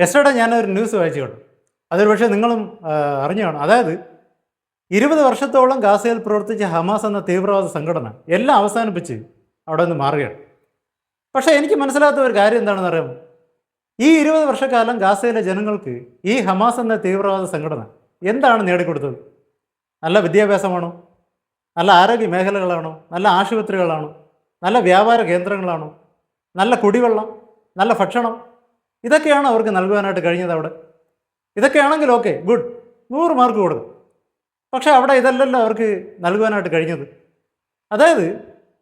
Yesterday ഞാനൊരു news വായിച്ചു കേട്ടോ. അതൊരു പക്ഷേ നിങ്ങളും അറിഞ്ഞു കാണും. അതായത് 20 വർഷത്തോളം ഗാസയിൽ പ്രവർത്തിച്ച ഹമാസ് എന്ന തീവ്രവാദ സംഘടന എല്ലാം അവസാനിപ്പിച്ച് അവിടെ നിന്ന് മാറുകയാണ്. പക്ഷേ എനിക്ക് മനസ്സിലാത്ത ഒരു കാര്യം എന്താണെന്ന് അറിയാമോ? ഈ 20 വർഷക്കാലം ഗാസയിലെ ജനങ്ങൾക്ക് ഈ ഹമാസ് എന്ന തീവ്രവാദ സംഘടന എന്താണ് നേടിക്കൊടുത്തത്? നല്ല വിദ്യാഭ്യാസമാണോ? നല്ല ആരോഗ്യ മേഖലകളാണോ? നല്ല ആശുപത്രികളാണോ? നല്ല വ്യാപാര കേന്ദ്രങ്ങളാണോ? നല്ല കുടിവെള്ളം, നല്ല ഭക്ഷണം, ഇതൊക്കെയാണ് അവർക്ക് നൽകുവാനായിട്ട് കഴിഞ്ഞത് അവിടെ. ഇതൊക്കെയാണെങ്കിൽ ഓക്കെ, ഗുഡ്, 100 മാർക്ക് കൊടുക്കും. പക്ഷേ അവിടെ ഇതല്ലല്ലോ അവർക്ക് നൽകുവാനായിട്ട് കഴിഞ്ഞത്. അതായത്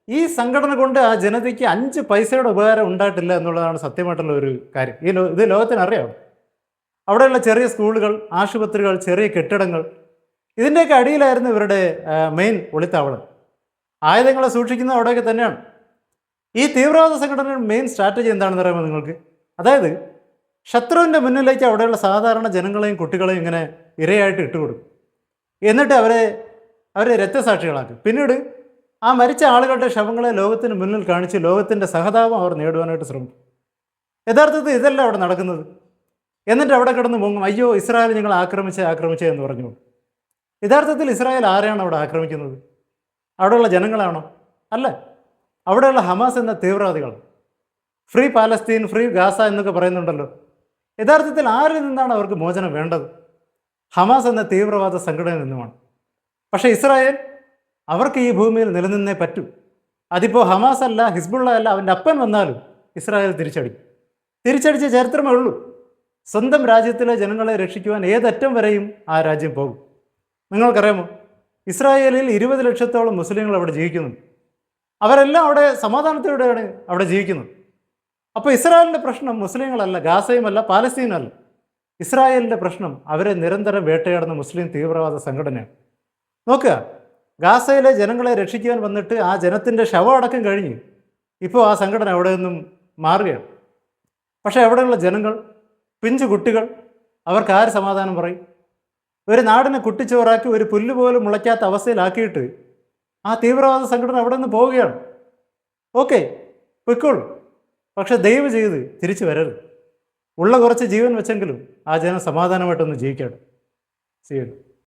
ഈ സംഘടന കൊണ്ട് ആ ജനതയ്ക്ക് 5 പൈസയുടെ ഉപകാരം ഉണ്ടായിട്ടില്ല എന്നുള്ളതാണ് സത്യമായിട്ടുള്ള ഒരു കാര്യം. ഇത് ലോകത്തിനറിയാം. അവിടെയുള്ള ചെറിയ സ്കൂളുകൾ, ആശുപത്രികൾ, ചെറിയ കെട്ടിടങ്ങൾ, ഇതിൻ്റെയൊക്കെ അടിയിലായിരുന്നു ഇവരുടെ മെയിൻ ഒളിത്താവളം. ആയുധങ്ങളെ സൂക്ഷിക്കുന്നത് അവിടെയൊക്കെ തന്നെയാണ്. ഈ തീവ്രവാദ സംഘടനയുടെ മെയിൻ സ്ട്രാറ്റജി എന്താണെന്ന് അറിയാമോ നിങ്ങൾക്ക്? അതായത് ശത്രുവിൻ്റെ മുന്നിലേക്ക് അവിടെയുള്ള സാധാരണ ജനങ്ങളെയും കുട്ടികളെയും ഇങ്ങനെ ഇരയായിട്ട് ഇട്ടുകൊടുക്കും. എന്നിട്ട് അവരെ രക്തസാക്ഷികളാക്കും. പിന്നീട് ആ മരിച്ച ആളുകളുടെ ശവങ്ങളെ ലോകത്തിന് മുന്നിൽ കാണിച്ച് ലോകത്തിൻ്റെ സഹതാപം അവർ നേടുവാനായിട്ട് ശ്രമിക്കും. യഥാർത്ഥത്തിൽ ഇതല്ല അവിടെ നടക്കുന്നത്. എന്നിട്ട് അവിടെ കിടന്ന് പൊങ്ങും, അയ്യോ ഇസ്രായേൽ ഞങ്ങൾ ആക്രമിച്ചേ എന്ന് പറഞ്ഞു. യഥാർത്ഥത്തിൽ ഇസ്രായേൽ ആരെയാണ് അവിടെ ആക്രമിക്കുന്നത്? അവിടെയുള്ള ജനങ്ങളാണോ? അല്ല, അവിടെയുള്ള ഹമാസ് എന്ന തീവ്രവാദികൾ. ഫ്രീ പാലസ്തീൻ, ഫ്രീ ഗാസ എന്നൊക്കെ പറയുന്നുണ്ടല്ലോ. യഥാർത്ഥത്തിൽ ആരിൽ നിന്നാണ് അവർക്ക് മോചനം വേണ്ടത്? ഹമാസ് എന്ന തീവ്രവാദ സംഘടനയിൽ നിന്നുമാണ്. പക്ഷേ ഇസ്രായേൽ അവർക്ക് ഈ ഭൂമിയിൽ നിലനിന്നേ പറ്റൂ. അതിപ്പോൾ ഹമാസ് അല്ല, ഹിസ്ബുള്ള അല്ല, അവൻ്റെ അപ്പൻ വന്നാലും ഇസ്രായേൽ തിരിച്ചടിച്ച ചരിത്രമേ ഉള്ളൂ. സ്വന്തം രാജ്യത്തിലെ ജനങ്ങളെ രക്ഷിക്കുവാൻ ഏതറ്റം വരെയും ആ രാജ്യം പോകും. നിങ്ങൾക്കറിയാമോ, ഇസ്രായേലിൽ 20 ലക്ഷത്തോളം മുസ്ലിങ്ങൾ അവിടെ ജീവിക്കുന്നുണ്ട്. അവരെല്ലാം അവിടെ സമാധാനത്തോടെയാണ് അവിടെ ജീവിക്കുന്നത്. അപ്പോൾ ഇസ്രായേലിൻ്റെ പ്രശ്നം മുസ്ലിങ്ങളല്ല, ഗാസയുമല്ല, പാലസ്തീനല്ല. ഇസ്രായേലിൻ്റെ പ്രശ്നം അവരെ നിരന്തരം വേട്ടയാടുന്ന മുസ്ലിം തീവ്രവാദ സംഘടനയാണ്. നോക്കുക, ഗാസയിലെ ജനങ്ങളെ രക്ഷിക്കാൻ വന്നിട്ട് ആ ജനത്തിൻ്റെ ശവം അടക്കം കഴിഞ്ഞ് ഇപ്പോൾ ആ സംഘടന അവിടെ നിന്നും മാറുകയാണ്. പക്ഷേ അവിടെയുള്ള ജനങ്ങൾ, പിഞ്ചു കുട്ടികൾ, അവർക്ക് ആര് സമാധാനം പറയും? ഒരു നാടിനെ കുട്ടിച്ചോറാക്കി ഒരു പുല്ല് പോലും മുളയ്ക്കാത്ത അവസ്ഥയിലാക്കിയിട്ട് ആ തീവ്രവാദ സംഘടന അവിടെ നിന്ന് പോവുകയാണ്. ഓക്കെ, പൊയ്ക്കോളൂ. പക്ഷെ ദയവ് ചെയ്ത് തിരിച്ചു വരരുത്. ഉള്ള കുറച്ച് ജീവൻ വെച്ചെങ്കിലും ആ ജനം സമാധാനമായിട്ടൊന്ന് ജീവിക്കട്ടെ. ചെയ്യട്ടെ.